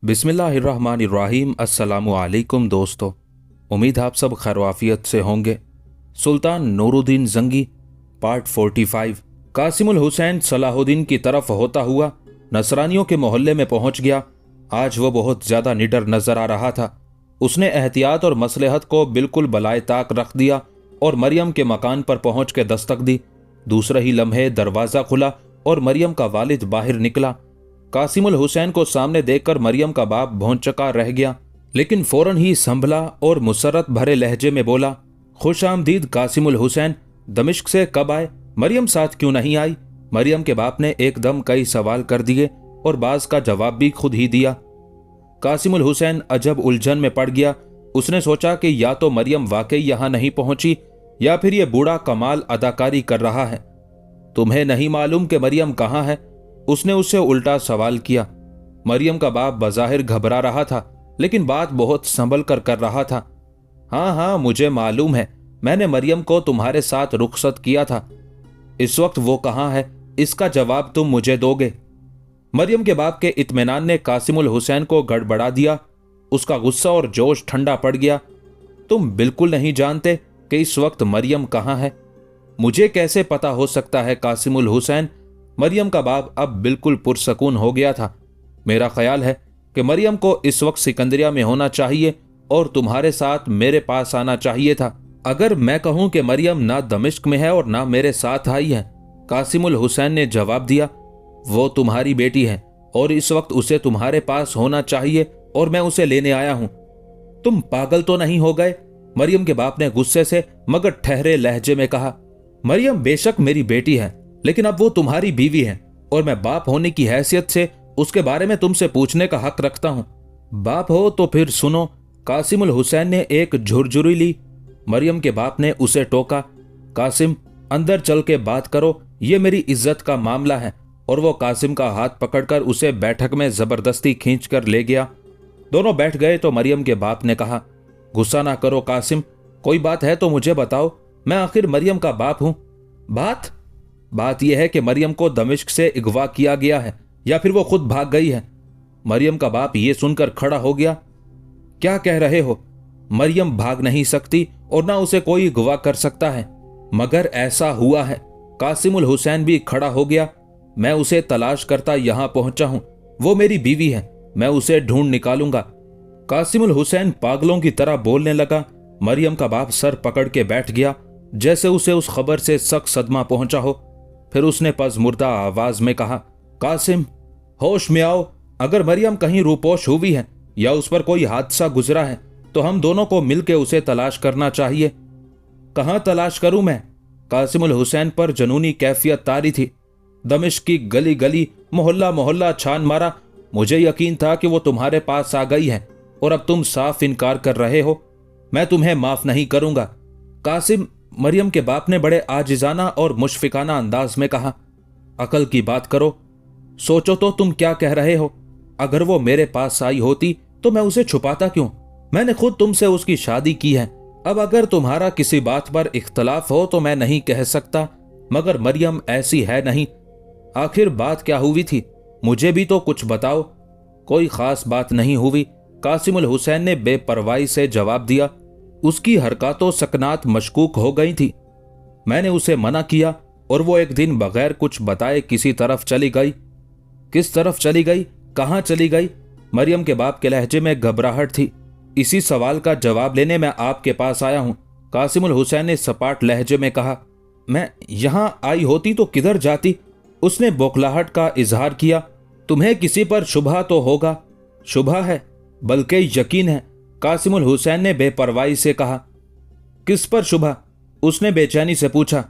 बिस्मिल्लाहिर्रहमानिर्रहीम। अस्सलामुअलैकुम दोस्तों, उम्मीद आप सब खैरवाफियत से होंगे। सुल्तान नूरुद्दीन जंगी पार्ट 45। कासिमुल हुसैन सलाहुद्दीन की तरफ होता हुआ नसरानियों के मोहल्ले में पहुंच गया। आज वो बहुत ज्यादा निडर नजर आ रहा था। उसने एहतियात और मसलहत को बिल्कुल बलाए ताक रख दिया और मरियम के मकान पर पहुंच के दस्तक दी। दूसरे ही लम्हे दरवाजा खुला और मरियम का वालिद बाहर निकला। कासिमुल हुसैन को सामने देखकर मरियम का बाप भौंचक्का रह गया, लेकिन फौरन ही संभला और मुसरत भरे लहजे में बोला, खुश आमदीद कासिमुल हुसैन, दमिश्क से कब आए? मरियम साथ क्यों नहीं आई? मरियम के बाप ने एकदम कई सवाल कर दिए और बाज का जवाब भी खुद ही दिया। कासिमुल हुसैन अजब उलझन में पड़ गया। उसने सोचा कि या तो मरियम वाकई यहां नहीं पहुंची या फिर यह बूढ़ा कमाल अदाकारी कर रहा है। तुम्हें नहीं मालूम कि मरियम कहाँ है? उसने उससे उल्टा सवाल किया। मरियम का बाप बज़ाहिर घबरा रहा था, लेकिन बात बहुत संभल कर रहा था। हाँ, मुझे मालूम है, मैंने मरियम को तुम्हारे साथ रुखसत किया था। इस वक्त वो कहाँ है, इसका जवाब तुम मुझे दोगे। मरियम के बाप के इत्मीनान ने कासिमुल हुसैन को गड़बड़ा दिया। उसका गुस्सा और जोश ठंडा पड़ गया। तुम बिल्कुल नहीं जानते कि इस वक्त मरियम कहाँ है? मुझे कैसे पता हो सकता है कासिमुल हुसैन? मरियम का बाप अब बिल्कुल पुरसकून हो गया था। मेरा ख्याल है कि मरियम को इस वक्त सिकंदरिया में होना चाहिए और तुम्हारे साथ मेरे पास आना चाहिए था। अगर मैं कहूं कि मरियम ना दमिश्क में है और ना मेरे साथ आई है, कासिमुल हुसैन ने जवाब दिया, वो तुम्हारी बेटी है और इस वक्त उसे तुम्हारे पास होना चाहिए और मैं उसे लेने आया हूं। तुम पागल तो नहीं हो गए? मरियम के बाप ने गुस्से से मगर ठहरे लहजे में कहा, मरियम बेशक मेरी बेटी है, लेकिन अब वो तुम्हारी बीवी है और मैं बाप होने की हैसियत से उसके बारे में तुमसे पूछने का हक रखता हूं। बाप हो तो फिर सुनो। कासिमुल हुसैन ने एक झुरझुरी ली। मरियम के बाप ने उसे टोका, कासिम अंदर चल के बात करो, ये मेरी इज्जत का मामला है। और वो कासिम का हाथ पकड़कर उसे बैठक में जबरदस्ती खींचकर ले गया। दोनों बैठ गए तो मरियम के बाप ने कहा, गुस्सा ना करो कासिम, कोई बात है तो मुझे बताओ, मैं आखिर मरियम का बाप हूं। बात यह है कि मरियम को दमिश्क से अगवा किया गया है या फिर वो खुद भाग गई है। मरियम का बाप ये सुनकर खड़ा हो गया। क्या कह रहे हो? मरियम भाग नहीं सकती और ना उसे कोई अगवा कर सकता है। मगर ऐसा हुआ है। कासिमुल हुसैन भी खड़ा हो गया। मैं उसे तलाश करता यहां पहुंचा हूं। वो मेरी बीवी है, मैं उसे ढूंढ निकालूंगा। कासिमुल हुसैन पागलों की तरह बोलने लगा। मरियम का बाप सर पकड़ के बैठ गया, जैसे उसे उस खबर से सख्त सदमा पहुंचा हो। फिर उसने पज़मुर्दा आवाज में कहा, कासिम होश में आओ। अगर मरियम कहीं रूपोश हुई है या उस पर कोई हादसा गुजरा है तो हम दोनों को मिलकर उसे तलाश करना चाहिए। कहां तलाश करूं मैं? कासिमुल हुसैन पर जनूनी कैफियत तारी थी। दमिश्क की गली गली मोहल्ला मोहल्ला छान मारा। मुझे यकीन था कि वो तुम्हारे पास आ गई है और अब तुम साफ इनकार कर रहे हो। मैं तुम्हें माफ नहीं करूंगा। कासिम, मरियम के बाप ने बड़े आजिजाना और मुशफिकाना अंदाज में कहा, अकल की बात करो, सोचो तो तुम क्या कह रहे हो। अगर वो मेरे पास आई होती तो मैं उसे छुपाता क्यों? मैंने खुद तुमसे उसकी शादी की है। अब अगर तुम्हारा किसी बात पर इख्तलाफ हो तो मैं नहीं कह सकता, मगर मरियम ऐसी है नहीं। आखिर बात क्या हुई थी? मुझे भी तो कुछ बताओ। कोई खास बात नहीं हुई, कासिमुल हुसैन ने बेपरवाही से जवाब दिया। उसकी हरकतों सकनात मशकूक हो गई थी। मैंने उसे मना किया और वो एक दिन बगैर कुछ बताए किसी तरफ चली गई। किस तरफ चली गई? कहां चली गई? मरियम के बाप के लहजे में घबराहट थी। इसी सवाल का जवाब लेने मैं आपके पास आया हूं। कासिमुल हुसैन ने सपाट लहजे में कहा, मैं यहां आई होती तो किधर जाती? उसने बौखलाहट का इजहार किया। तुम्हें किसी पर शुबहा तो होगा? शुबहा है, बल्कि यकीन है, कासिमुल हुसैन ने बेपरवाही से कहा। किस पर शुबहा? उसने बेचैनी से पूछा।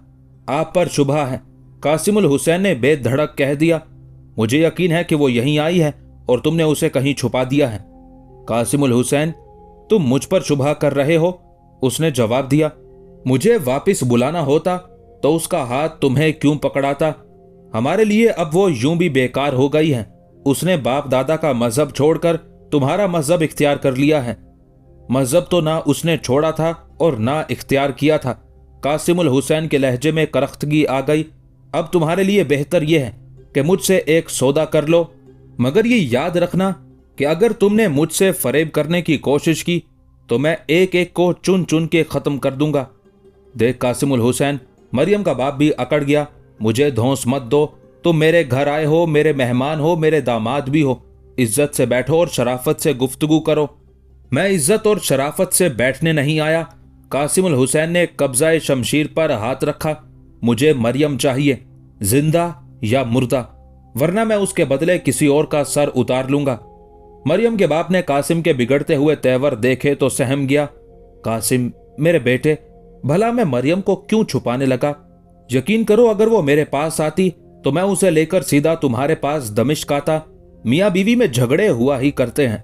आप पर शुबहा है, कासिमुल हुसैन ने बेधड़क कह दिया। मुझे यकीन है कि वो यहीं आई है और तुमने उसे कहीं छुपा दिया है। कासिमुल हुसैन, तुम मुझ पर शुबहा कर रहे हो? उसने जवाब दिया। मुझे वापस बुलाना होता तो उसका हाथ तुम्हें क्यों पकड़ाता? हमारे लिए अब वो यूं भी बेकार हो गई है। उसने बाप दादा का मजहब छोड़कर तुम्हारा मजहब इख्तियार कर लिया है। मजहब तो ना उसने छोड़ा था और ना इख्तियार किया था। कासिमुल हुसैन के लहजे में करख्तगी आ गई। अब तुम्हारे लिए बेहतर यह है कि मुझसे एक सौदा कर लो, मगर ये याद रखना कि अगर तुमने मुझसे फरेब करने की कोशिश की तो मैं एक एक को चुन चुन के खत्म कर दूंगा। देख कासिमुल हुसैन, मरियम का बाप भी अकड़ गया। मुझे धौंस मत दो, तुम मेरे घर आए हो, मेरे मेहमान हो, मेरे दामाद भी हो। इज्जत से बैठो और शराफत से गुफ्तगू करो। मैं इज्जत और शराफत से बैठने नहीं आया। कासिमुल हुसैन ने कब्जाए शमशीर पर हाथ रखा। मुझे मरियम चाहिए, जिंदा या मुर्दा, वरना मैं उसके बदले किसी और का सर उतार लूंगा। मरियम के बाप ने कासिम के बिगड़ते हुए तेवर देखे तो सहम गया। कासिम मेरे बेटे, भला मैं मरियम को क्यों छुपाने लगा? यकीन करो, अगर वो मेरे पास आती तो मैं उसे लेकर सीधा तुम्हारे पास दमिश्क आता। मियाँ बीवी में झगड़े हुआ ही करते हैं।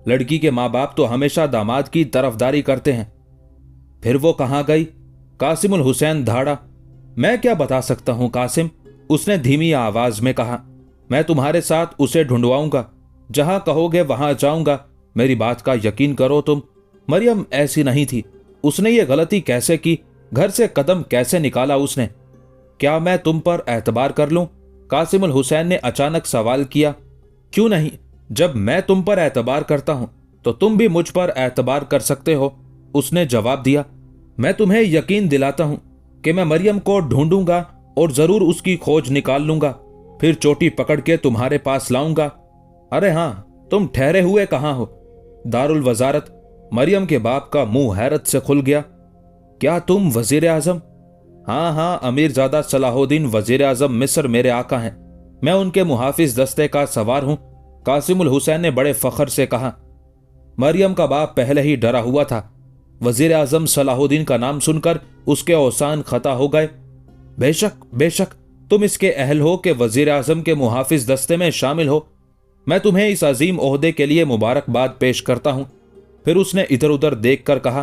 लड़की के माँ बाप तो हमेशा दामाद की तरफदारी करते हैं। फिर वो कहाँ गई? कासिमुल हुसैन धाड़ा। मैं क्या बता सकता हूं कासिम, उसने धीमी आवाज में कहा। मैं तुम्हारे साथ उसे ढूंढवाऊंगा, जहां कहोगे वहां जाऊंगा। मेरी बात का यकीन करो तुम। मरियम ऐसी नहीं थी। उसने ये गलती कैसे की? घर से कदम कैसे निकाला उसने? क्या मैं तुम पर एतबार कर लूं? कासिमुल हुसैन ने अचानक सवाल किया। क्यों नहीं? जब मैं तुम पर एतबार करता हूं तो तुम भी मुझ पर एतबार कर सकते हो, उसने जवाब दिया। मैं तुम्हें यकीन दिलाता हूं कि मैं मरियम को ढूंढूंगा और जरूर उसकी खोज निकाल लूंगा, फिर चोटी पकड़ के तुम्हारे पास लाऊंगा। अरे हां, तुम ठहरे हुए कहां हो? दारुल वजारत। मरियम के बाप का मुंह हैरत से खुल गया। क्या तुम वजीर आजम? हाँ हाँ, अमीरजादा सलाहुद्दीन वजीर आजम मिस्र मेरे आका हैं। मैं उनके मुहाफिज दस्ते का सवार हूं, कासिमुल हुसैन ने बड़े फख्र से कहा। मरियम का बाप पहले ही डरा हुआ था। वजीर आजम सलाहुद्दीन का नाम सुनकर उसके औसान खता हो गए। बेशक बेशक, तुम इसके अहल हो कि वजीर आजम के मुहाफिज दस्ते में शामिल हो। मैं तुम्हें इस अजीम ओहदे के लिए मुबारकबाद पेश करता हूं। फिर उसने इधर उधर देखकर कहा,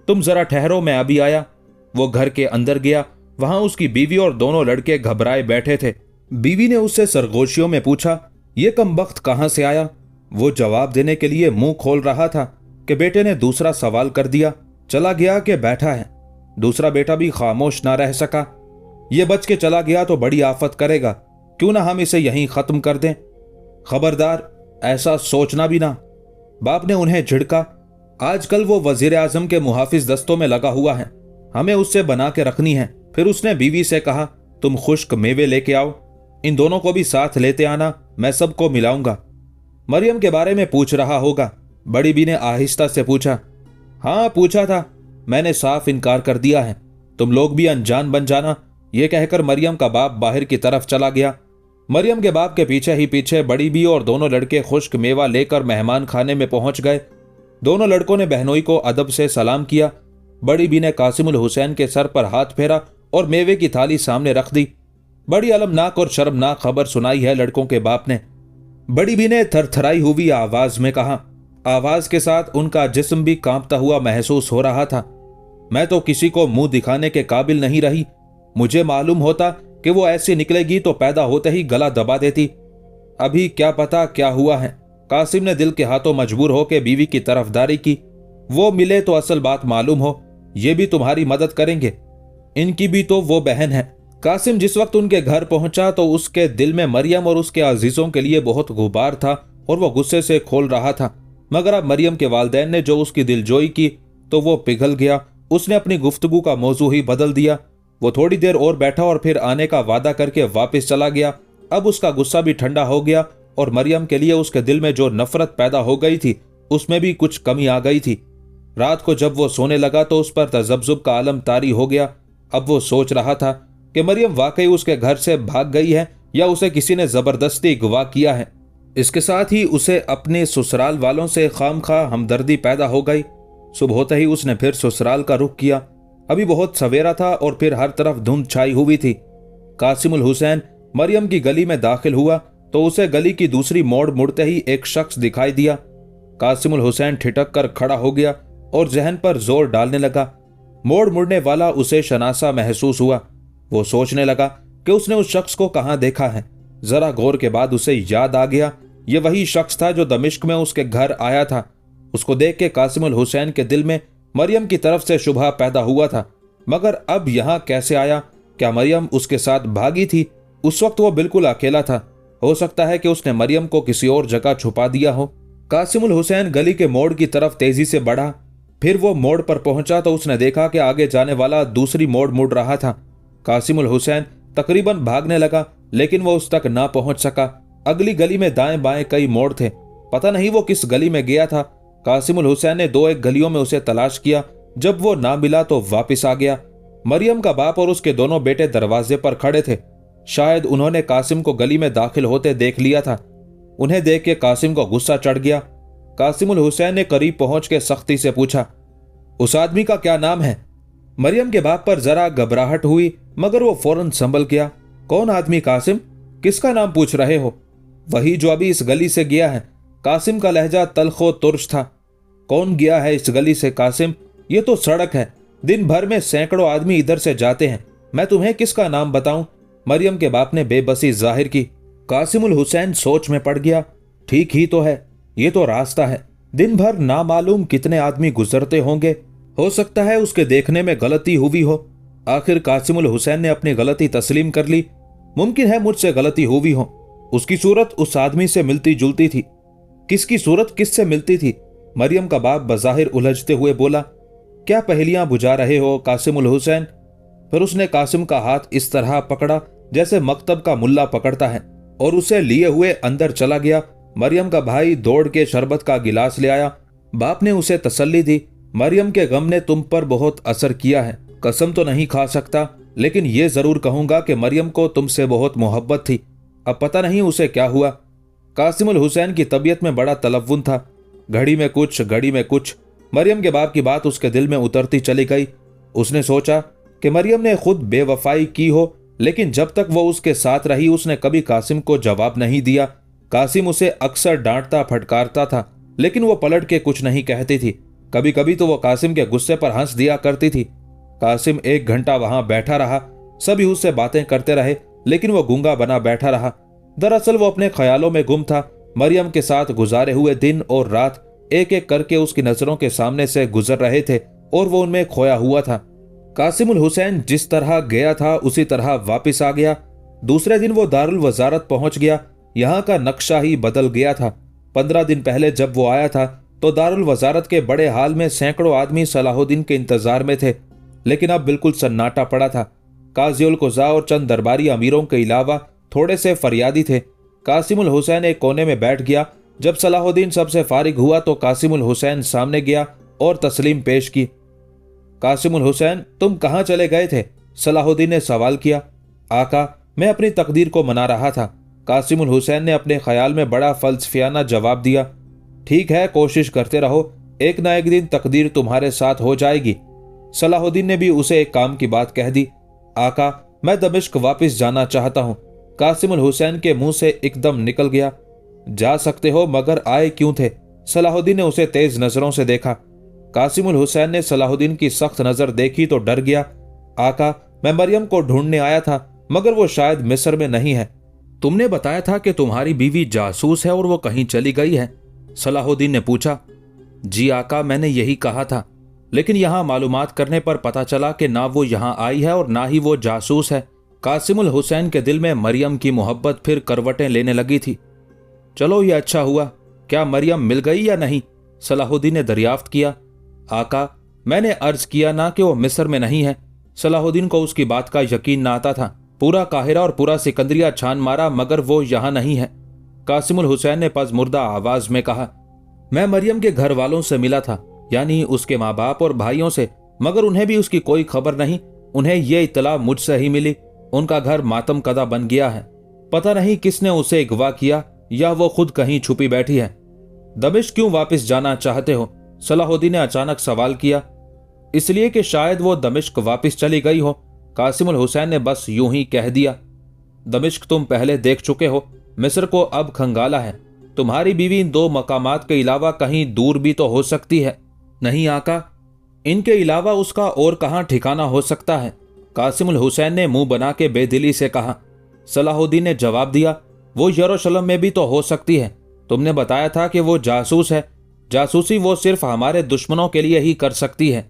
तुम जरा ठहरो, मैं अभी आया। वो घर के अंदर गया। वहां उसकी बीवी और दोनों लड़के घबराए बैठे थे। बीवी ने उससे सरगोशियों में पूछा, ये कमबख्त कहां से आया? वो जवाब देने के लिए मुंह खोल रहा था कि बेटे ने दूसरा सवाल कर दिया। चला गया कि बैठा है? दूसरा बेटा भी खामोश ना रह सका। ये बच के चला गया तो बड़ी आफत करेगा, क्यों ना हम इसे यहीं खत्म कर दें। खबरदार, ऐसा सोचना भी ना। बाप ने उन्हें झिड़का। आजकल वो वजीर आजम के मुहाफिज दस्तों में लगा हुआ है, हमें उससे बना के रखनी है। फिर उसने बीवी से कहा, तुम खुश्क मेवे लेके आओ, इन दोनों को भी साथ लेते आना, मैं सबको मिलाऊंगा। मरियम के बारे में पूछ रहा होगा? बड़ी बी ने आहिस्ता से पूछा। हाँ पूछा था, मैंने साफ इनकार कर दिया है। तुम लोग भी अनजान बन जाना। यह कहकर मरियम का बाप बाहर की तरफ चला गया। मरियम के बाप के पीछे ही पीछे बड़ी बी और दोनों लड़के खुश्क मेवा लेकर मेहमान खाने में पहुंच गए। दोनों लड़कों ने बहनोई को अदब से सलाम किया। बड़ी बी ने कासिमुल हुसैन के सर पर हाथ फेरा और मेवे की थाली सामने रख दी। बड़ी अलमनाक और शर्मनाक खबर सुनाई है लड़कों के बाप ने। बड़ी बी ने थरथराई हुई आवाज में कहा। आवाज के साथ उनका जिस्म भी कांपता हुआ महसूस हो रहा था। मैं तो किसी को मुंह दिखाने के काबिल नहीं रही। मुझे मालूम होता कि वो ऐसी निकलेगी तो पैदा होते ही गला दबा देती। अभी क्या पता क्या हुआ है। कासिम ने दिल के हाथों मजबूर होकर बीवी की तरफदारी की। वो मिले तो असल बात मालूम हो, ये भी तुम्हारी मदद करेंगे। इनकी भी तो वो बहन है। कासिम जिस वक्त उनके घर पहुंचा तो उसके दिल में मरियम और उसके अजीजों के लिए बहुत गुबार था और वो गुस्से से खोल रहा था। मगर अब मरियम के वालिदैन ने जो उसकी दिलजोई की तो वो पिघल गया। उसने अपनी गुफ्तगू का मौजू ही बदल दिया। वो थोड़ी देर और बैठा और फिर आने का वादा करके वापस चला गया। अब उसका गुस्सा भी ठंडा हो गया और मरियम के लिए उसके दिल में जो नफरत पैदा हो गई थी उसमें भी कुछ कमी आ गई थी। रात को जब वो सोने लगा तो उस पर तजब्जुब का आलम तारी हो गया। अब वो सोच रहा था कि मरियम वाकई उसके घर से भाग गई है या उसे किसी ने जबरदस्ती अगवा किया है। इसके साथ ही उसे अपने ससुराल वालों से खामखा हमदर्दी पैदा हो गई। सुबह होते ही उसने फिर ससुराल का रुख किया। अभी बहुत सवेरा था और फिर हर तरफ धुंध छाई हुई थी। कासिमुल हुसैन मरियम की गली में दाखिल हुआ तो उसे गली की दूसरी मोड़ मुड़ते ही एक शख्स दिखाई दिया। कासिमुल हुसैन ठिठक कर खड़ा हो गया और जहन पर जोर डालने लगा। मोड़ मुड़ने वाला उसे शनासा महसूस हुआ। वो सोचने लगा कि उसने उस शख्स को कहां देखा है। जरा गौर के बाद उसे याद आ गया, ये वही शख्स था जो दमिश्क में उसके घर आया था। उसको देख के कासिमुल हुसैन के दिल में मरियम की तरफ से शुबहा पैदा हुआ था, मगर अब यहाँ कैसे आया? क्या मरियम उसके साथ भागी थी? उस वक्त वो बिल्कुल अकेला था। हो सकता है कि उसने मरियम को किसी और जगह छुपा दिया हो। कासिमुल हुसैन गली के मोड़ की तरफ तेजी से बढ़ा। फिर वो मोड़ पर पहुंचा तो उसने देखा कि आगे जाने वाला दूसरी मोड़ मुड़ रहा था। कासिमुल हुसैन तकरीबन भागने लगा, लेकिन वो उस तक ना पहुंच सका। अगली गली में दाएं बाएं कई मोड़ थे। पता नहीं वो किस गली में गया था। कासिमुल हुसैन ने 2-1 गलियों में उसे तलाश किया। जब वो ना मिला तो वापिस आ गया। मरियम का बाप और उसके दोनों बेटे दरवाजे पर खड़े थे। शायद उन्होंने कासिम को गली में दाखिल होते देख लिया था। उन्हें देख के कासिम को गुस्सा चढ़ गया। कासिमुल हुसैन ने करीब पहुंच के सख्ती से पूछा, उस आदमी का क्या नाम है? मरियम के बाप पर जरा घबराहट हुई, मगर वो फौरन संभल गया। कौन आदमी कासिम? किसका नाम पूछ रहे हो? वही जो अभी इस गली से गया है। कासिम का लहजा तल्खो तुर्श था। कौन गया है इस गली से कासिम? ये तो सड़क है, दिन भर में सैकड़ों आदमी इधर से जाते हैं। मैं तुम्हें किसका नाम बताऊं? मरियम के बाप ने बेबसी जाहिर की। कासिमुल हुसैन सोच में पड़ गया। ठीक ही तो है, ये तो रास्ता है। दिन भर नामालूम कितने आदमी गुजरते होंगे। हो सकता है उसके देखने में गलती हुई हो। आखिर कासिमुल हुसैन ने अपनी गलती तस्लीम कर ली। मुमकिन है मुझसे गलती हुई हो। उसकी सूरत उस आदमी से मिलती जुलती थी। किसकी सूरत किससे मिलती थी? मरियम का बाप बज़ाहिर उलझते हुए बोला। क्या पहेलियां बुझा रहे हो कासिमुल हुसैन? फिर उसने कासिम का हाथ इस तरह पकड़ा जैसे मकतब का मुल्ला पकड़ता है, और उसे लिए हुए अंदर चला गया। मरियम का भाई दौड़ के शरबत का गिलास ले आया। बाप ने उसे तसल्ली दी। मरियम के गम ने तुम पर बहुत असर किया है। कसम तो नहीं खा सकता, लेकिन यह जरूर कहूंगा कि मरियम को तुमसे बहुत मोहब्बत थी। अब पता नहीं उसे क्या हुआ। कासिमुल हुसैन की तबीयत में बड़ा तलव्वुन था। घड़ी में कुछ, घड़ी में कुछ। मरियम के बाप की बात उसके दिल में उतरती चली गई। उसने सोचा कि मरियम ने खुद बेवफाई की हो, लेकिन जब तक वो उसके साथ रही उसने कभी कासिम को जवाब नहीं दिया। कासिम उसे अक्सर डांटता फटकारता था, लेकिन वो पलट के कुछ नहीं कहती थी। कभी कभी तो वो कासिम के गुस्से पर हंस दिया करती थी। कासिम 1 घंटा वहां बैठा रहा। सभी उससे बातें करते रहे, लेकिन वो गूंगा बना बैठा रहा। दरअसल वो अपने ख्यालों में गुम था। मरियम के साथ गुजारे हुए दिन और रात एक एक करके उसकी नजरों के सामने से गुजर रहे थे और वो उनमें खोया हुआ था। कासिमुल हुसैन जिस तरह गया था उसी तरह वापिस आ गया। दूसरे दिन वो दारुल वजारत पहुंच गया। यहाँ का नक्शा ही बदल गया था। 15 दिन पहले जब वो आया था तो दारुल वजारत के बड़े हाल में सैकड़ों आदमी सलाहुद्दीन के इंतजार में थे, लेकिन अब बिल्कुल सन्नाटा पड़ा था। काजी उल कुज़ा और चंद दरबारी अमीरों के अलावा थोड़े से फरियादी थे। कासिमुल हुसैन एक कोने में बैठ गया। जब सलाहुद्दीन सबसे फारिग हुआ तो कासिमुल हुसैन सामने गया और तस्लीम पेश की। कासिमुल हुसैन, तुम कहाँ चले गए थे? सलाहुद्दीन ने सवाल किया। आका, मैं अपनी तकदीर को मना रहा था। कासिमुल हुसैन ने अपने ख्याल में बड़ा फलसफियाना जवाब दिया। ठीक है, कोशिश करते रहो, एक ना एक दिन तकदीर तुम्हारे साथ हो जाएगी। सलाहुद्दीन ने भी उसे एक काम की बात कह दी। आका, मैं दमिश्क वापस जाना चाहता हूँ। कासिमुल हुसैन के मुंह से एकदम निकल गया। जा सकते हो, मगर आए क्यों थे? सलाहुद्दीन ने उसे तेज नजरों से देखा। कासिमुल हुसैन ने सलाहुद्दीन की सख्त नजर देखी तो डर गया। आका, मैं मरियम को ढूंढने आया था, मगर वो शायद मिस्र में नहीं है। तुमने बताया था कि तुम्हारी बीवी जासूस है और वो कहीं चली गई है। सलाहुद्दीन ने पूछा। जी आका, मैंने यही कहा था, लेकिन यहाँ मालूमात करने पर पता चला कि ना वो यहाँ आई है और ना ही वो जासूस है। कासिमुल हुसैन के दिल में मरियम की मोहब्बत फिर करवटें लेने लगी थी। चलो ये अच्छा हुआ। क्या मरियम मिल गई या नहीं? सलाहुद्दीन ने दरियाफ्त किया। आका, मैंने अर्ज किया ना कि वो मिस्र में नहीं है। सलाहुद्दीन को उसकी बात का यकीन ना आता था। पूरा काहिरा और पूरा सिकंदरिया छान मारा, मगर वो यहाँ नहीं है। कासिमुल हुसैन ने पज़मुर्दा आवाज में कहा। मैं मरियम के घर वालों से मिला था, यानी उसके माँ बाप और भाइयों से, मगर उन्हें भी उसकी कोई खबर नहीं। उन्हें यह इत्तला मुझसे ही मिली। उनका घर मातम कदा बन गया है। पता नहीं किसने उसे अगवा किया या वो खुद कहीं छुपी बैठी है। दमिश्क क्यों वापस जाना चाहते हो? सलाहुद्दीन ने अचानक सवाल किया। इसलिए कि शायद वो दमिश्क वापस चली गई हो। कासिमुल हुसैन ने बस यूं ही कह दिया। दमिश्क तुम पहले देख चुके हो, मिस्र को अब खंगाला है। तुम्हारी बीवी इन 2 मकामात के अलावा कहीं दूर भी तो हो सकती है। नहीं आका, इनके अलावा उसका और कहां ठिकाना हो सकता है? कासिमुल हुसैन ने मुंह बना के बेदिली से कहा। सलाहुद्दीन ने जवाब दिया। वो यरूशलेम में भी तो हो सकती है। तुमने बताया था कि वो जासूस है। जासूसी वो सिर्फ हमारे दुश्मनों के लिए ही कर सकती है।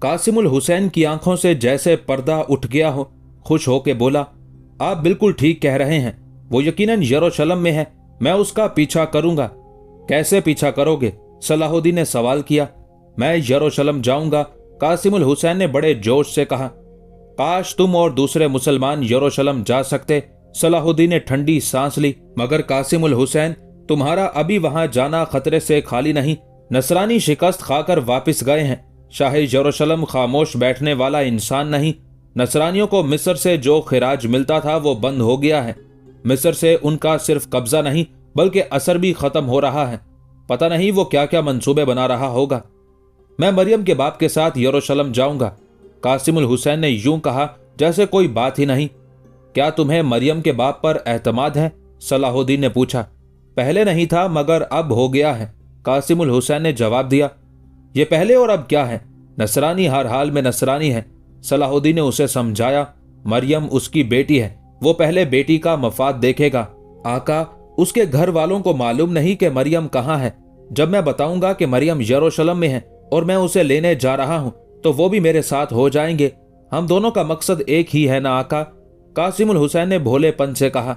कासिमुल हुसैन की आंखों से जैसे पर्दा उठ गया हो, खुश होके बोला, आप बिल्कुल ठीक कह रहे हैं, वो यकीनन यरूशलेम में है, मैं उसका पीछा करूंगा। कैसे पीछा करोगे? सलाहुद्दीन ने सवाल किया। मैं यरूशलेम जाऊंगा, कासिमुल हुसैन ने बड़े जोश से कहा। काश तुम और दूसरे मुसलमान यरूशलेम जा सकते। सलाहुद्दीन ने ठंडी सांस ली। मगर कासिमुल हुसैन, तुम्हारा अभी वहां जाना खतरे से खाली नहीं। नसरानी शिकस्त खाकर वापस गए हैं। शाह यरूशलेम खामोश बैठने वाला इंसान नहीं। नसरानियों को मिस्र से जो खिराज मिलता था वो बंद हो गया है। मिस्र से उनका सिर्फ कब्जा नहीं बल्कि असर भी खत्म हो रहा है। पता नहीं वो क्या क्या मंसूबे बना रहा होगा। मैं मरियम के बाप के साथ यरूशलेम जाऊंगा। कासिमुल हुसैन ने यूं कहा जैसे कोई बात ही नहीं। क्या तुम्हें मरियम के बाप पर एतमाद है? सलाहुद्दीन ने पूछा। पहले नहीं था मगर अब हो गया है, कासिमुल हुसैन ने जवाब दिया। ये पहले और अब क्या है? नसरानी हर हाल में नसरानी है। सलाहुद्दीन ने उसे समझाया। मरियम उसकी बेटी है, वो पहले बेटी का मफाद देखेगा। आका, उसके घर वालों को मालूम नहीं कि मरियम कहाँ है। जब मैं बताऊंगा कि मरियम यरूशलेम में है और मैं उसे लेने जा रहा हूं तो वो भी मेरे साथ हो जाएंगे। हम दोनों का मकसद एक ही है ना आका? कासिमुल हुसैन ने भोलेपन से कहा।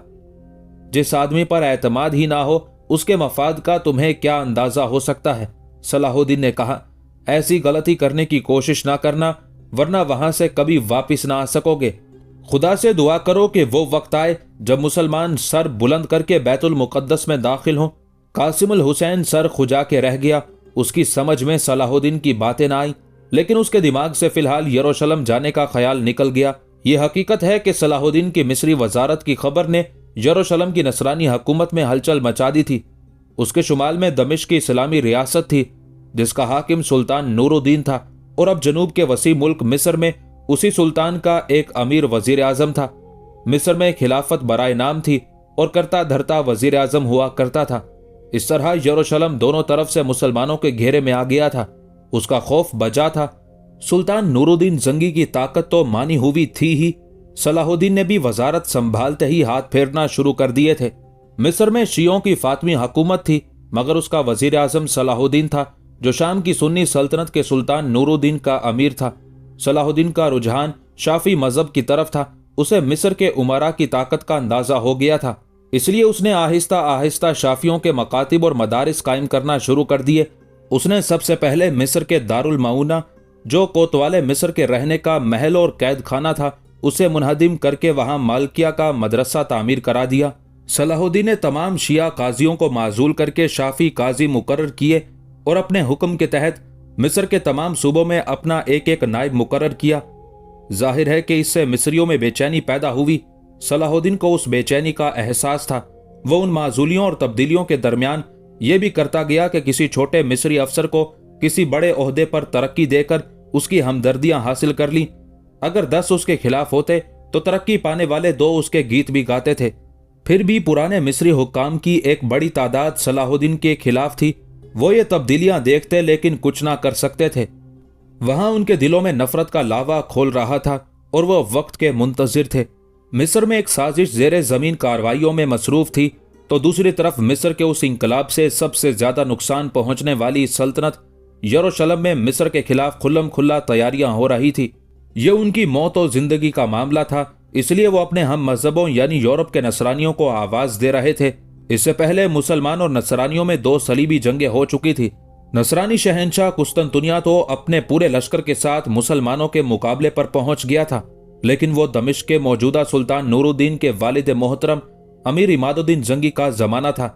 जिस आदमी पर एतमाद ही ना हो उसके मफाद का तुम्हें क्या अंदाजा हो सकता है? सलाहुद्दीन ने कहा। ऐसी गलती करने की कोशिश ना करना वरना वहां से कभी वापिस ना आ सकोगे। खुदा से दुआ करो कि वो वक्त आए जब मुसलमान सर बुलंद करके बैतुल मुकद्दस में दाखिल हों। कासिमुल हुसैन सर खुजा के रह गया। उसकी समझ में सलाहुद्दीन की बातें ना आई, लेकिन उसके दिमाग से फिलहाल यरूशलेम जाने का ख्याल निकल गया। यह हकीकत है कि सलाहुद्दीन की मिस्री वजारत की खबर ने यरूशलेम की नसरानी हुकूमत में हलचल मचा दी थी। उसके शुमाल में दमिश्क की इस्लामी रियासत थी जिसका हाकिम सुल्तान नूरुद्दीन था, और अब जनूब के वसी मुल्क मिस्र में उसी सुल्तान का एक अमीर वजीर आजम था। मिस्र में खिलाफत बराए नाम थी और करता धरता वजीर आजम हुआ करता था। इस तरह यरूशलेम दोनों तरफ से मुसलमानों के घेरे में आ गया था। उसका खौफ बजा था। सुल्तान नूरुद्दीन जंगी की ताकत तो मानी हुई थी ही, सलाहुद्दीन ने भी वजारत संभालते ही हाथ फेरना शुरू कर दिए थे। मिस्र में शियों की फातमी हुकूमत थी मगर उसका वजीर आजम सलाहुद्दीन था जो शाम की सुन्नी सल्तनत के सुल्तान नूरुद्दीन का अमीर था। सलाहुद्दीन का रुझान शाफी मजहब की तरफ था। उसे मिस्र के उमरा की ताकत का अंदाजा हो गया था, इसलिए उसने आहिस्ता आहिस्ता शाफियों के मकातिब और मदारिस कायम करना शुरू कर दिए। उसने सबसे पहले मिस्र के दारुल मऊना, जो कोतवाले मिस्र के रहने का महल और कैद खाना था, उसे मुनहदिम करके वहां मालकिया का मदरसा तामीर करा दिया। सलाहुद्दीन ने तमाम शिया काजियों को माजूल करके शाफी काजी मुकर्रर किए और अपने हुक्म के तहत मिस्र के तमाम सूबों में अपना एक एक नायब मुकर्रर किया। जाहिर है कि इससे मिस्रियों में बेचैनी पैदा हुई। सलाहुद्दीन को उस बेचैनी का एहसास था। वो उन माजूलियों और तब्दीलियों के दरमियान ये भी करता गया कि किसी छोटे मिस्री अफसर को किसी बड़े ओहदे पर तरक्की देकर उसकी हमदर्दियां हासिल कर ली। अगर 10 उसके खिलाफ होते तो तरक्की पाने वाले 2 उसके गीत भी गाते थे। फिर भी पुराने मिस्री हुक्काम की एक बड़ी तादाद सलाहुद्दीन के खिलाफ थी। वो ये तब्दीलियां देखते लेकिन कुछ ना कर सकते थे। वहां उनके दिलों में नफरत का लावा खोल रहा था और वह वक्त के मुंतजिर थे। मिस्र में एक साजिश जेरे जमीन कार्रवाइयों में मसरूफ थी तो दूसरी तरफ मिस्र के उस इंकलाब से सबसे ज्यादा नुकसान पहुंचने वाली सल्तनत यरूशलेम में मिस्र के खिलाफ खुल्लम खुल्ला तैयारियां हो रही थी। ये उनकी मौत और जिंदगी का मामला था, इसलिए वो अपने हम मजहबों यानी यूरोप के नसरानियों को आवाज दे रहे थे। इससे पहले मुसलमान और नसरानियों में 2 सलीबी जंगें हो चुकी थी। नसरानी शहंशाह कुस्तुनतुनिया तो अपने पूरे लश्कर के साथ मुसलमानों के मुकाबले पर पहुंच गया था, लेकिन वो दमिश्क के मौजूदा सुल्तान नूरुद्दीन के वालिद मोहतरम अमीर इमादुद्दीन जंगी का जमाना था।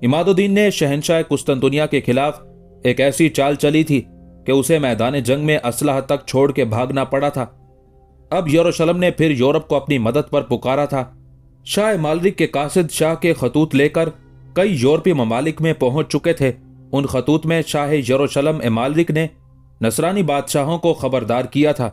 इमादुद्दीन ने शहंशाह कुस्तुनतुनिया के खिलाफ एक ऐसी चाल चली थी कि उसे मैदान जंग में असलहा तक छोड़ के भागना पड़ा था। अब यरूशलेम ने फिर यूरोप को अपनी मदद पर पुकारा था। शाह मालरिक के कासिद शाह के खतूत लेकर कई यूरोपीय ममालिक में पहुंच चुके थे। उन खतूत में शाह यरूशलेम मालरिक ने नसरानी बादशाहों को खबरदार किया था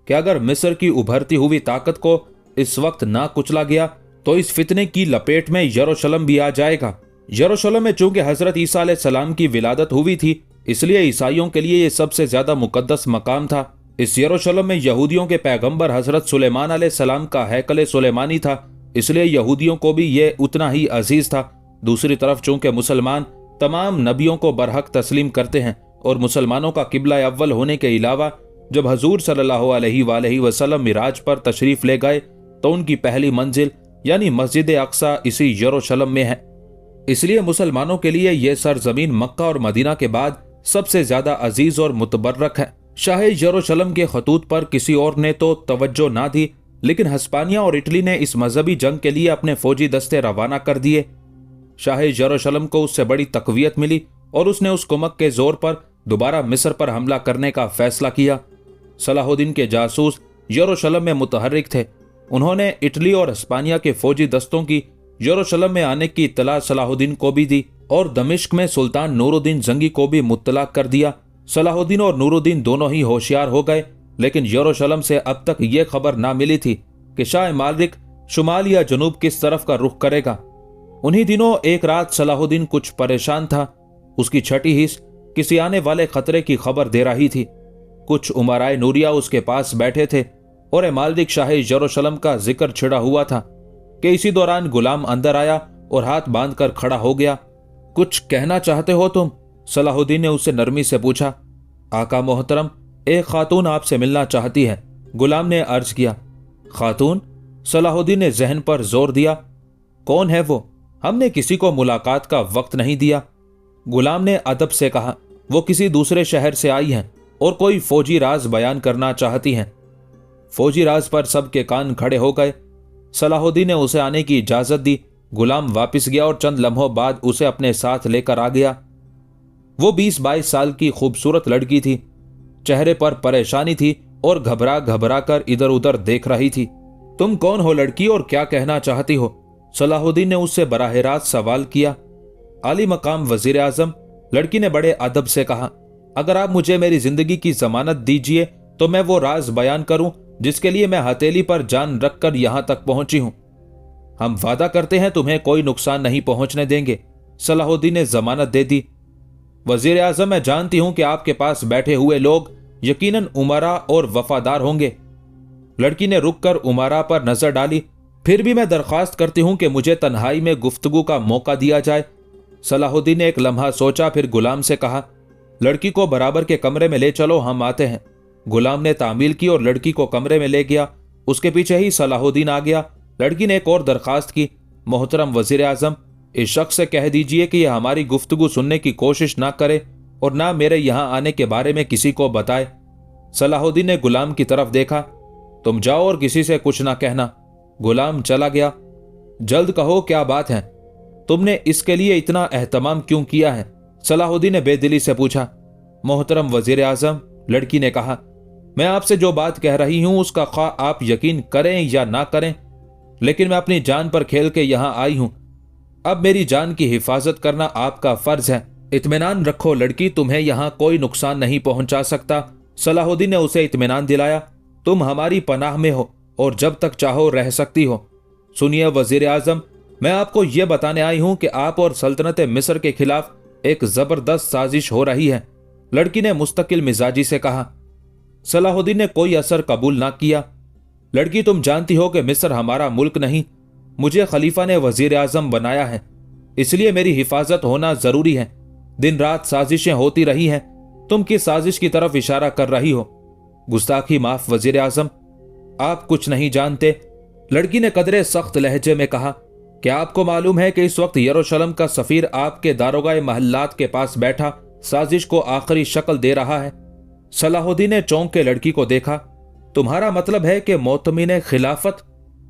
कि अगर मिस्र की उभरती हुई ताकत को इस वक्त ना कुचला गया तो इस फितने की लपेट में यरूशलेम भी आ जाएगा। यरूशलेम में चूंकि हजरत ईसा अलैहिस्सलाम की विलादत हुई थी, इसलिए ईसाइयों के लिए यह सबसे ज्यादा मुकद्दस मकाम था। इस यरूशलेम में यहूदियों के पैगंबर हजरत सुलेमान अलैहिस्सलाम का हैकल सुलेमानी था, इसलिए यहूदियों को भी यह उतना ही अजीज था। दूसरी तरफ चूंकि मुसलमान तमाम नबियों को बरहक तस्लीम करते हैं और मुसलमानों का किबला अव्वल होने के अलावा जब हजूर सल्लल्लाहु अलैहि वसल्लम मिराज पर तशरीफ ले गए तो उनकी पहली मंजिल यानी मस्जिद अक्सा इसी यरूशलेम में है। इसलिए मुसलमानों के लिए यह सरजमीन मक्का और मदीना के बाद सबसे ज्यादा अजीज और मुतबर्रक है। शाह यरूशलेम के खतूत पर किसी और ने तो तवज्जो ना दी, लेकिन हस्पानिया और इटली ने इस मजहबी जंग के लिए अपने फौजी दस्ते रवाना कर दिए। शाह यरूशलेम को उससे बड़ी तकवीयत मिली और उसने उस कुमक के जोर पर दोबारा मिस्र पर हमला करने का फैसला किया। सलाहुद्दीन के जासूस यरूशलेम में मुतहर्रिक थे। उन्होंने इटली और हस्पानिया के फौजी दस्तों की यरूशलेम में आने की इत्तला सलाहुद्दीन को भी दी और दमिश्क में सुल्तान नूरुद्दीन जंगी को भी मुत्तला कर दिया। सलाहुद्दीन और नूरुद्दीन दोनों ही होशियार हो गए, लेकिन यरूशलेम से अब तक ये खबर ना मिली थी कि शाह मालिक शुमाल या जनूब किस तरफ का रुख करेगा। उन्हीं दिनों एक रात सलाहुद्दीन कुछ परेशान था। उसकी छठी हिस्स किसी आने वाले खतरे की खबर दे रही थी। कुछ उमराए नूरिया उसके पास बैठे थे और मालिक शाह यरूशलेम का जिक्र छिड़ा हुआ था कि इसी दौरान गुलाम अंदर आया और हाथ बांधकर खड़ा हो गया। कुछ कहना चाहते हो तुम? सलाहुद्दीन ने उससे नरमी से पूछा। आका मोहतरम, एक खातून आपसे मिलना चाहती है, गुलाम ने अर्ज किया। खातून? सलाहुद्दीन ने जहन पर जोर दिया। कौन है वो? हमने किसी को मुलाकात का वक्त नहीं दिया। गुलाम ने अदब से कहा। वो किसी दूसरे शहर से आई हैं और कोई फौजी राज बयान करना चाहती हैं। फौजी राज पर सबके कान खड़े हो गए। सलाहुद्दीन ने उसे आने की इजाजत दी। गुलाम वापस गया और चंद लम्हों बाद उसे अपने साथ लेकर आ गया। वो 20-22 साल की खूबसूरत लड़की थी। चेहरे पर परेशानी थी और घबरा घबरा कर इधर उधर देख रही थी। तुम कौन हो लड़की और क्या कहना चाहती हो? सलाहुद्दीन ने उससे बराह रास्त सवाल किया। आली मकाम वजीर आजम, लड़की ने बड़े अदब से कहा, अगर आप मुझे मेरी जिंदगी की जमानत दीजिए तो मैं वो राज बयान करूं जिसके लिए मैं हथेली पर जान रखकर यहां तक पहुंची हूं। हम वादा करते हैं तुम्हें कोई नुकसान नहीं पहुंचने देंगे। सलाहुद्दीन ने जमानत दे दी। वजीर आजम, मैं जानती हूं कि आपके पास बैठे हुए लोग यकीनन उमरा और वफादार होंगे। लड़की ने रुककर उमरा पर नजर डाली। फिर भी मैं दरख्वास्त करती हूं कि मुझे तन्हाई में गुफ्तगू का मौका दिया जाए। सलाहुद्दीन ने एक लम्हा सोचा, फिर गुलाम से कहा, लड़की को बराबर के कमरे में ले चलो, हम आते हैं। गुलाम ने तामील की और लड़की को कमरे में ले गया। उसके पीछे ही सलाहुद्दीन आ गया। लड़की ने एक और दरखास्त की, मोहतरम वजीर आजम, इस शख्स से कह दीजिए कि यह हमारी गुफ्तगू सुनने की कोशिश ना करे और ना मेरे यहां आने के बारे में किसी को बताए। सलाहुद्दीन ने गुलाम की तरफ देखा। तुम जाओ और किसी से कुछ ना कहना। गुलाम चला गया। जल्द कहो, क्या बात है? तुमने इसके लिए इतना एहतमाम क्यों किया है? सलाहुद्दीन ने बेदिली से पूछा। मोहतरम वजीर आजम, लड़की ने कहा, मैं आपसे जो बात कह रही हूं उसका ख्वा आप यकीन करें या ना करें, लेकिन मैं अपनी जान पर खेल के यहां आई हूं। अब मेरी जान की हिफाजत करना आपका फर्ज है। इत्मीनान रखो लड़की, तुम्हें यहां कोई नुकसान नहीं पहुंचा सकता। सलाहुद्दीन ने उसे इत्मीनान दिलाया। तुम हमारी पनाह में हो और जब तक चाहो रह सकती हो। सुनिए वजीर आजम, मैं आपको यह बताने आई हूं कि आप और सल्तनत मिस्र के खिलाफ एक जबरदस्त साजिश हो रही है। लड़की ने मुस्तकिल मिजाजी से कहा। सलाहुद्दीन ने कोई असर कबूल ना किया। लड़की, तुम जानती हो कि मिस्र हमारा मुल्क नहीं, मुझे खलीफा ने वजीर आजम बनाया है, इसलिए मेरी हिफाजत होना जरूरी है। दिन रात साजिशें होती रही हैं, तुम किस साजिश की तरफ इशारा कर रही हो? गुस्ताखी माफ वजीर आजम, आप कुछ नहीं जानते। लड़की ने कदरे सख्त लहजे में कहा। क्या आपको मालूम है कि इस वक्त यरूशलेम का सफीर आपके दारोगाए महल्लात के पास बैठा साजिश को आखिरी शक्ल दे रहा है? सलाहुद्दीन ने चौंक के लड़की को देखा। तुम्हारा मतलब है कि मोतमिन खिलाफत?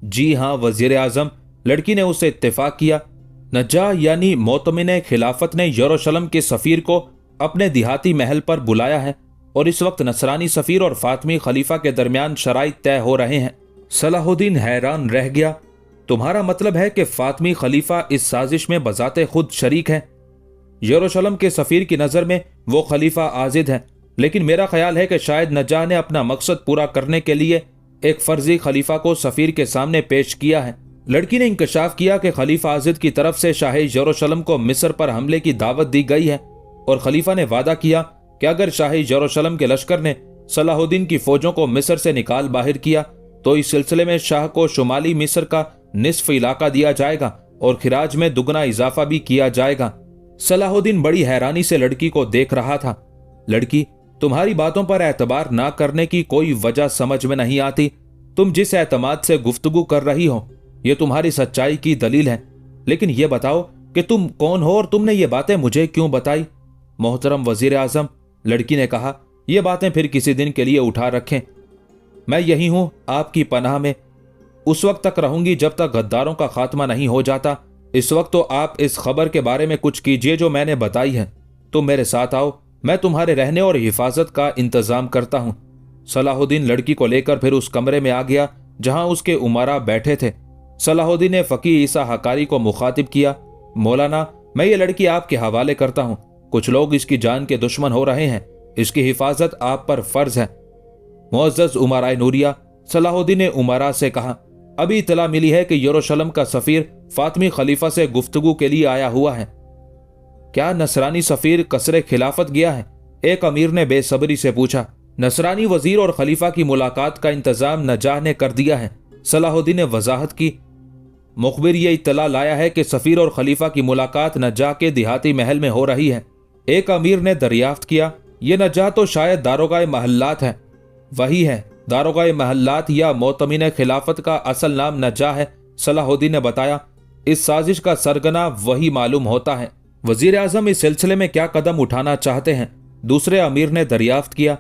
जी हां वजीर आजम, लड़की ने उससे इत्तेफाक किया। नज्जा यानी मोतमिन खिलाफत ने यरूशलेम के सफीर को अपने दिहाती महल पर बुलाया है और इस वक्त नसरानी सफीर और फातमी खलीफा के दरमियान शराइत तय हो रहे हैं। सलाहुद्दीन हैरान रह गया। तुम्हारा मतलब है कि फातमी खलीफा इस साजिश में बजाते खुद शरीक है? यरूशलेम के सफीर की नजर में वो खलीफा आजिद है, लेकिन मेरा ख्याल है कि शायद नज्जा ने अपना मकसद पूरा करने के लिए एक फर्जी खलीफा को सफीर के सामने पेश किया है। लड़की ने इंकशाफ किया कि खलीफा आजिद की तरफ से शाह यरूशलेम को मिस्र पर हमले की दावत दी गई है और खलीफा ने वादा किया कि अगर शाह यरूशलेम के लश्कर ने सलाहुद्दीन की फौजों को मिस्र से निकाल बाहर किया तो इस सिलसिले में शाह को शुमाली मिस्र का निस्फ इलाका दिया जाएगा और खिराज में दुगना इजाफा भी किया जाएगा। सलाहुद्दीन बड़ी हैरानी से लड़की को देख रहा था। लड़की, तुम्हारी बातों पर एतबार ना करने की कोई वजह समझ में नहीं आती। तुम जिस एतमाद से गुफ्तगू कर रही हो ये तुम्हारी सच्चाई की दलील है, लेकिन ये बताओ कि तुम कौन हो और तुमने ये बातें मुझे क्यों बताई? मोहतरम वजीर आजम, लड़की ने कहा, ये बातें फिर किसी दिन के लिए उठा रखें। मैं यही हूं आपकी पनाह में, उस वक्त तक रहूंगी जब तक गद्दारों का खात्मा नहीं हो जाता। इस वक्त तो आप इस खबर के बारे में कुछ कीजिए जो मैंने बताई है। तुम मेरे साथ आओ, मैं तुम्हारे रहने और हिफाजत का इंतजाम करता हूं। सलाहुद्दीन लड़की को लेकर फिर उस कमरे में आ गया जहां उसके उमरा बैठे थे। सलाहुद्दीन ने फकीह ईसा हकारी को मुखातिब किया, मौलाना, मैं ये लड़की आपके हवाले करता हूं। कुछ लोग इसकी जान के दुश्मन हो रहे हैं, इसकी हिफाजत आप पर फर्ज है। मुअज़्ज़ज़ उमराए नूरिया, सलाहुद्दीन ने उमरा से कहा, अभी इतला मिली है कि यरूशलेम का सफीर फातिमी खलीफा से गुफ्तगू के लिए आया हुआ है। क्या नसरानी सफीर कसरे खिलाफत गया है? एक अमीर ने बेसब्री से पूछा। नसरानी वजीर और खलीफा की मुलाकात का इंतजाम नजाह ने कर दिया है, सलाहुद्दीन ने वजाहत की। मुखबिर ये इत्तला लाया है कि सफीर और खलीफा की मुलाकात नजाह के देहाती महल में हो रही है। एक अमीर ने दरियाफ्त किया, ये नजाह तो शायद दारोगाए महल्लात है। वही है, दारोगाए महल्लात या मोतमिन खिलाफत का असल नाम नजाह है, सलाहुद्दीन ने बताया। इस साजिश का सरगना वही मालूम होता है। वजीर आजम इस सिलसिले में क्या कदम उठाना चाहते हैं? दूसरे अमीर ने दरियाफ्त किया।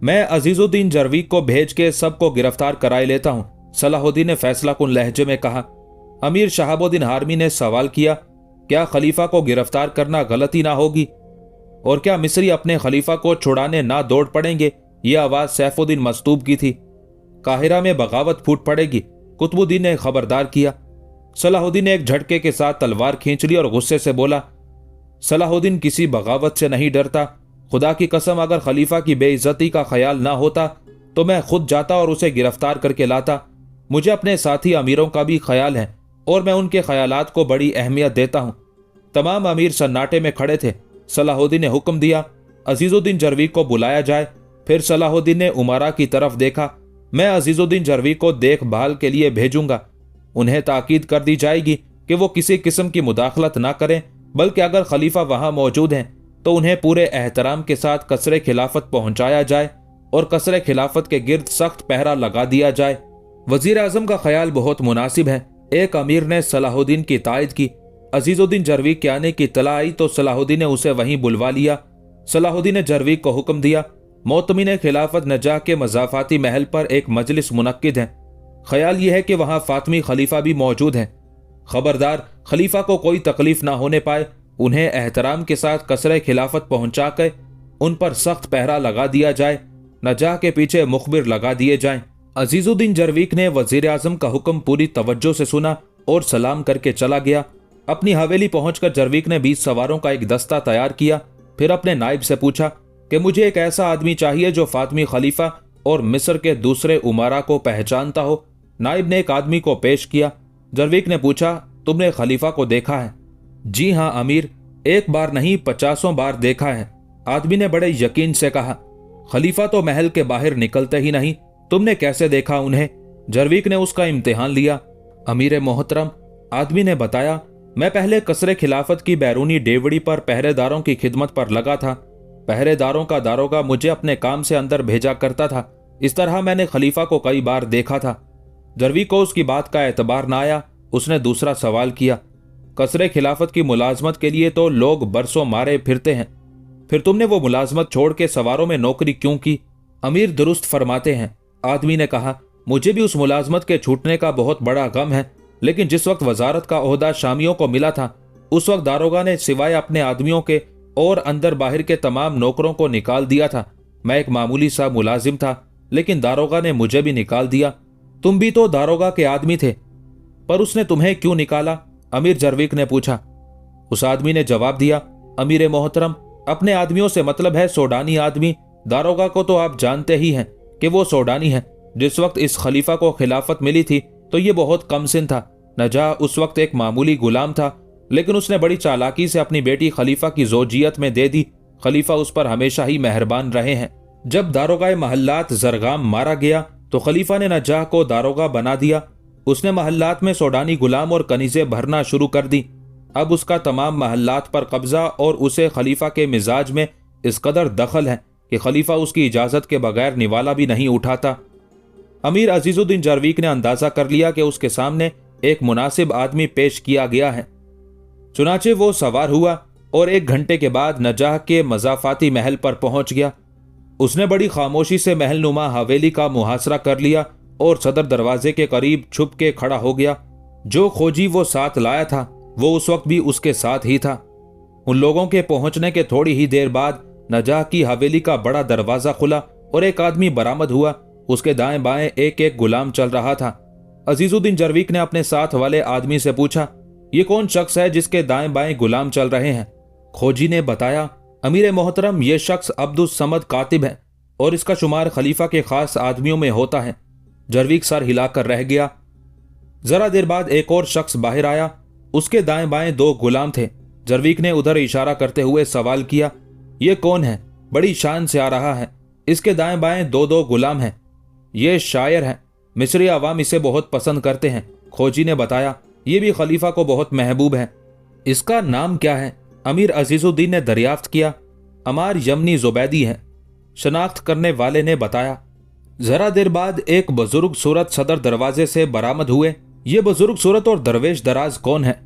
मैं अजीजुद्दीन जरवीक को भेज के सबको गिरफ्तार कराए लेता हूं, सलाहुद्दीन ने फैसला कुन लहजे में कहा। अमीर शहाबुद्दीन हारमी ने सवाल किया, क्या खलीफा को गिरफ्तार करना गलती ना होगी? और क्या मिस्री अपने खलीफा को छुड़ाने ना दौड़ पड़ेंगे? यह आवाज सैफुद्दीन मस्तूब की थी। काहिरा में बगावत फूट पड़ेगी, कुतुबुद्दीन ने खबरदार किया। सलाहुद्दीन ने एक झटके के साथ तलवार खींच ली और गुस्से से बोला, सलाहुद्दीन किसी बगावत से नहीं डरता। खुदा की कसम, अगर खलीफा की बेइज्जती का ख्याल ना होता तो मैं खुद जाता और उसे गिरफ्तार करके लाता। मुझे अपने साथी अमीरों का भी ख्याल है और मैं उनके ख्यालात को बड़ी अहमियत देता हूं। तमाम अमीर सन्नाटे में खड़े थे। सलाहुद्दीन ने हुक्म दिया, अजीजुद्दीन जरवीक को बुलाया जाए। फिर सलाहुद्दीन ने उमरा की तरफ देखा, मैं अजीजुद्दीन जरवीक को देखभाल के लिए भेजूंगा। उन्हें ताकीद कर दी जाएगी कि वो किसी किस्म की मुदाखलत ना करें, बल्कि अगर खलीफा वहां मौजूद हैं तो उन्हें पूरे एहतराम के साथ कसरे खिलाफत पहुंचाया जाए और कसरे खिलाफत के गिर्द सख्त पहरा लगा दिया जाए। वजीर आजम का ख्याल बहुत मुनासिब है, एक अमीर ने सलाहुद्दीन की तायद की। अजीजुद्दीन जरवीक के आने की इत्तला आई तो सलाहुद्दीन ने उसे वहीं बुलवा लिया। सलाहुद्दीन ने जरवीक को हुक्म दिया, मोतमिन खिलाफत नजाह के मजाफाती महल पर एक मजलिस मुनक्किद है। ख्याल यह है कि वहां फातिमी खलीफा भी मौजूद हैं। खबरदार, खलीफा को कोई तकलीफ ना होने पाए। उन्हें एहतराम के साथ कसरे खिलाफत पहुंचा कर उन पर सख्त पहरा लगा दिया जाए। नजाह के पीछे मुखबिर लगा दिए जाएं। अजीजुद्दीन जरवीक ने वजीर आजम का हुक्म पूरी तवज्जो से सुना और सलाम करके चला गया। अपनी हवेली पहुंचकर जरवीक ने 20 सवारों का एक दस्ता तैयार किया। फिर अपने नाइब से पूछा कि मुझे एक ऐसा आदमी चाहिए जो फातिमी खलीफा और मिस्र के दूसरे उमरा को पहचानता हो। नाइब ने एक आदमी को पेश किया। जरवीक ने पूछा, तुमने खलीफा को देखा है? जी हाँ अमीर, एक बार नहीं 50 बार देखा है। आदमी ने बड़े यकीन से कहा। खलीफा तो महल के बाहर निकलते ही नहीं, तुमने कैसे देखा उन्हें? जरवीक ने उसका इम्तिहान लिया। अमीर मोहतरम, आदमी ने बताया, मैं पहले कसरे खिलाफत की बैरूनी डेवड़ी पर पहरेदारों की खिदमत पर लगा था। पहरेदारों का दारोगा मुझे अपने काम से अंदर भेजा करता था। इस तरह मैंने खलीफा को कई बार देखा था। जरवीक को उसकी बात का एतबार न आया। उसने दूसरा सवाल किया, कसरे खिलाफत की मुलाजमत के लिए तो लोग बरसों मारे फिरते हैं, फिर तुमने वो मुलाजमत छोड़ के सवारों में नौकरी क्यों की? अमीर दुरुस्त फरमाते हैं। आदमी ने कहा, मुझे भी उस मुलाजमत के छूटने का बहुत बड़ा गम है, लेकिन जिस वक्त वजारत का ओहदा शामियों को मिला था उस वक्त दारोगा ने सिवाय अपने आदमियों के और अंदर बाहर के तमाम नौकरों को निकाल दिया था। मैं एक मामूली सा मुलाजिम था, लेकिन दारोगा ने मुझे भी निकाल दिया। तुम भी तो दारोगा के आदमी थे, पर उसने तुम्हें क्यों निकाला? अमीर जरवीक ने पूछा। उस आदमी ने जवाब दिया, अमीर मोहतरम, अपने आदमियों से मतलब है सोडानी आदमी। दारोगा को तो आप जानते ही हैं कि वो सोडानी है। जिस वक्त इस खलीफा को खिलाफत मिली थी तो ये बहुत कम सिन था। नजा उस वक्त एक मामूली गुलाम था, लेकिन उसने बड़ी चालाकी से अपनी बेटी खलीफा की जोजियत में दे दी। खलीफा उस पर हमेशा ही मेहरबान रहे हैं। जब दारोगाए महल्लात जरगाम मारा गया तो खलीफा ने नजाह को दारोगा बना दिया। उसने महल्लात में सोडानी गुलाम और कनीज़ें भरना शुरू कर दी। अब उसका तमाम महल्लात पर कब्जा और उसे खलीफा के मिजाज में इस कदर दखल है कि खलीफा उसकी इजाज़त के बगैर निवाला भी नहीं उठाता। अमीर अजीजुद्दीन जरवीक ने अंदाजा कर लिया कि उसके सामने एक मुनासिब आदमी पेश किया गया है। चुनाचे वो सवार हुआ और 1 घंटे के बाद नजाह के मजाफाती महल पर पहुंच गया। उसने बड़ी खामोशी से महलनुमा हवेली का मुहासरा कर लिया और सदर दरवाजे के करीब छुप के खड़ा हो गया। जो खोजी वो साथ लाया था वो उस वक्त भी उसके साथ ही था। उन लोगों के पहुंचने के थोड़ी ही देर बाद नजाह की हवेली का बड़ा दरवाजा खुला और एक आदमी बरामद हुआ। उसके दाएं बाएं एक एक गुलाम चल रहा था। अजीजुद्दीन जरवीक ने अपने साथ वाले आदमी से पूछा, ये कौन शख्स है जिसके दाएं बाएं गुलाम चल रहे हैं? खोजी ने बताया, अमीर मोहतरम, ये शख्स अब्दुस समद कातिब है और इसका शुमार खलीफा के खास आदमियों में होता है। जरवीक सर हिलाकर रह गया। जरा देर बाद एक और शख्स बाहर आया। उसके दाएं बाएं 2 गुलाम थे। जरवीक ने उधर इशारा करते हुए सवाल किया, ये कौन है? बड़ी शान से आ रहा है। इसके दाएं बाएं 2-2 गुलाम हैं। ये शायर है, मिस्री अवाम इसे बहुत पसंद करते हैं। खोजी ने बताया, ये भी खलीफा को बहुत महबूब है। इसका नाम क्या है? अमीर अजीजुद्दीन ने दरियाफ्त किया। अमार यमनी जुबैदी है, शनाख्त करने वाले ने बताया। जरा देर बाद एक बुजुर्ग सूरत सदर दरवाजे से बरामद हुए। ये बुजुर्ग सूरत और दरवेश दराज कौन है?